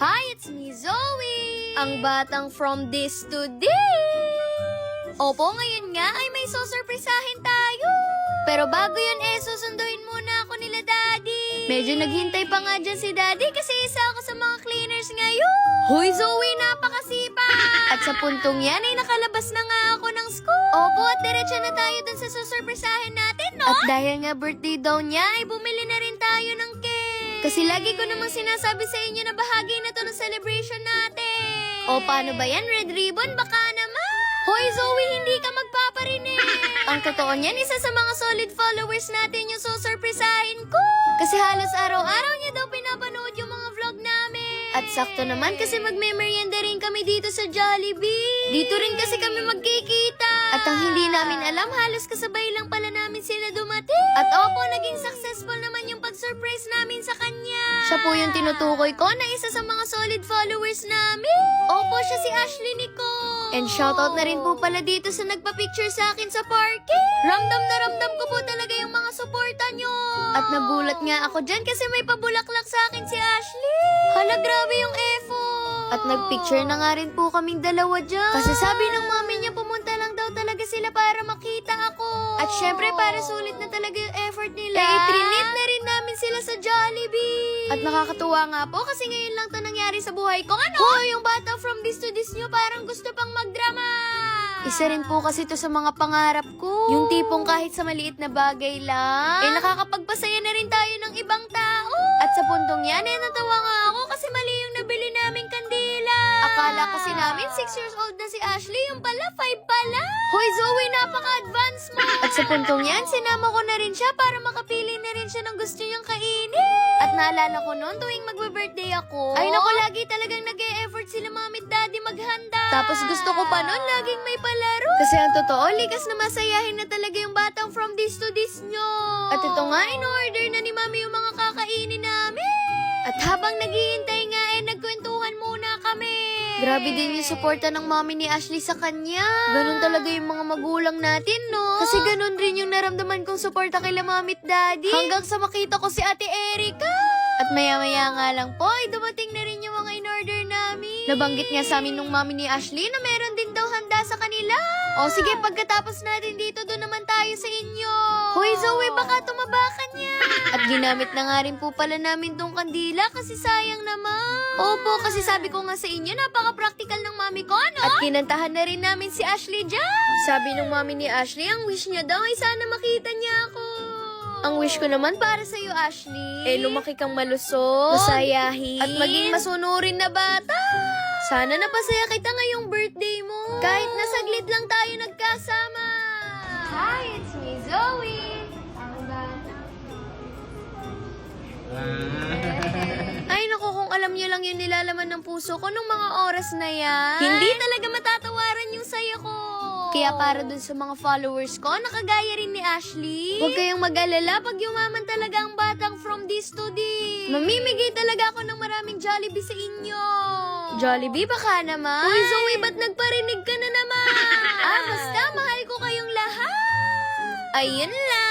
Hi, it's me, Zoe! Ang batang from this to this! Opo, ngayon nga ay may susurprisahin tayo! Pero bago yun susunduin muna ako nila Daddy! Medyo naghintay pa nga dyan si Daddy kasi isa ako sa mga cleaners ngayon! Hoy, Zoe, napakasipa! At sa puntong yan ay nakalabas na nga ako ng school! Opo, at diretso na tayo dun sa susurprisahin natin, no? At dahil nga birthday daw niya, ay bumili na rin tayo ng cake! Kasi lagi ko namang sinasabi sa inyo na bahagi na to ng celebration natin. O paano ba yan, Red Ribbon? Baka naman. Hoy, Zoe, hindi ka magpaparinig. Ang totoo niyan, isa sa mga solid followers natin yung susurprisahin ko. Kasi halos araw-araw niya daw pinapanood yung mga vlog namin. At sakto naman kasi magme-merienda rin kami dito sa Jollibee. Dito rin kasi kami magkikita. At ang hindi namin alam, halos kasabay lang pala namin sila dumating. At opo, naging successful naman yung pag-surprise namin sa kanya. Siya po yung tinutukoy ko na isa sa mga solid followers namin. Opo, siya si Ashley Nicole. And shoutout na rin po pala dito sa nagpa-picture sa akin sa parking. Ramdam na ramdam ko po talaga yung mga suporta nyo. At nagulat nga ako dyan kasi may pabulaklak sa akin si Ashley. Hala, grabe yung effort. At nagpicture na nga rin po kaming dalawa dyan. Kasi sabi ng mami niya pumunta lang daw talaga sila para makita ako. At syempre para sulit na talaga yung effort nila. Trinit na rin namin sila sa Jollibee. At nakakatuwa nga po kasi ngayon lang to nangyari sa buhay ko. Ano? Hoy, yung bata from this to this nyo parang gusto pang magdrama. Isa rin po kasi to sa mga pangarap ko. Yung tipong kahit sa maliit na bagay lang, nakakapagpasaya na rin tayo ng ibang tao. At sa puntong yan, natawa nga ako kasi mali yung nabili naming kandila. Akala kasi namin 6 years old na si Ashley, yung pala 5 pala. Hoy, Zoe, napaka-advance mo. At sa puntong yan, sinama ko na rin siya para makapili na rin siya ng gusto niyang kainin. At naalala ko noon, tuwing magbe-birthday ako, ay naku, lagi talagang nag-e-effort sila mami at daddy maghanda. Tapos gusto ko pa noon, laging may palaro. Kasi ang totoo, likas na masayahin na talaga yung batang from this to this nyo. At ito nga, in-order na ni mami yung mga kakainin namin. At habang naghihintay nga, nagkwentuhan muna kami. Grabe din yung suporta ng mami ni Ashley sa kanya. Ganun talaga yung mga magulang natin, no? Kasi ganun rin yung naramdaman kong suporta kay mami at daddy. Hanggang sa makita ko si Ate Erica. At maya-maya nga lang po, ay dumating na rin yung mga in-order namin. Nabanggit nga sa amin nung mami ni Ashley na meron din daw handa sa kanila. O sige, pagkatapos natin dito, doon naman tayo sa inyo. Hoy, Zoe, baka tumaba ka niya. At ginamit na nga rin po pala namin tong kandila kasi sayang naman. Opo, kasi sabi ko nga sa inyo, napaka-practical ng mami ko, ano? At kinantahan na rin namin si Ashley dyan. Sabi ng mami ni Ashley, ang wish niya daw ay sana makita niya ako. Ang wish ko naman para sa'yo, Ashley, lumaki kang malusog, masayahin, at maging masunurin na bata. Sana napasaya kita ngayong birthday mo. Kahit nasaglit lang tayo nagkasama. Hi, it's me, Zoe. Ang bata. Ay, naku, kung alam niyo lang yung nilalaman ng puso ko nung mga oras na yan. Hindi talaga matatawaran yung saya ko. Kaya para dun sa mga followers ko, nakagaya rin ni Ashley, huwag kayong mag-alala pag yumaman talaga ang batang from this to this. Mamimigay talaga ako ng maraming Jollibee sa inyo. Jollibee, baka naman. Uy, Zoe, ba't nagparinig ka na naman? Basta, mahal ko kayong lahat. Ayun lang.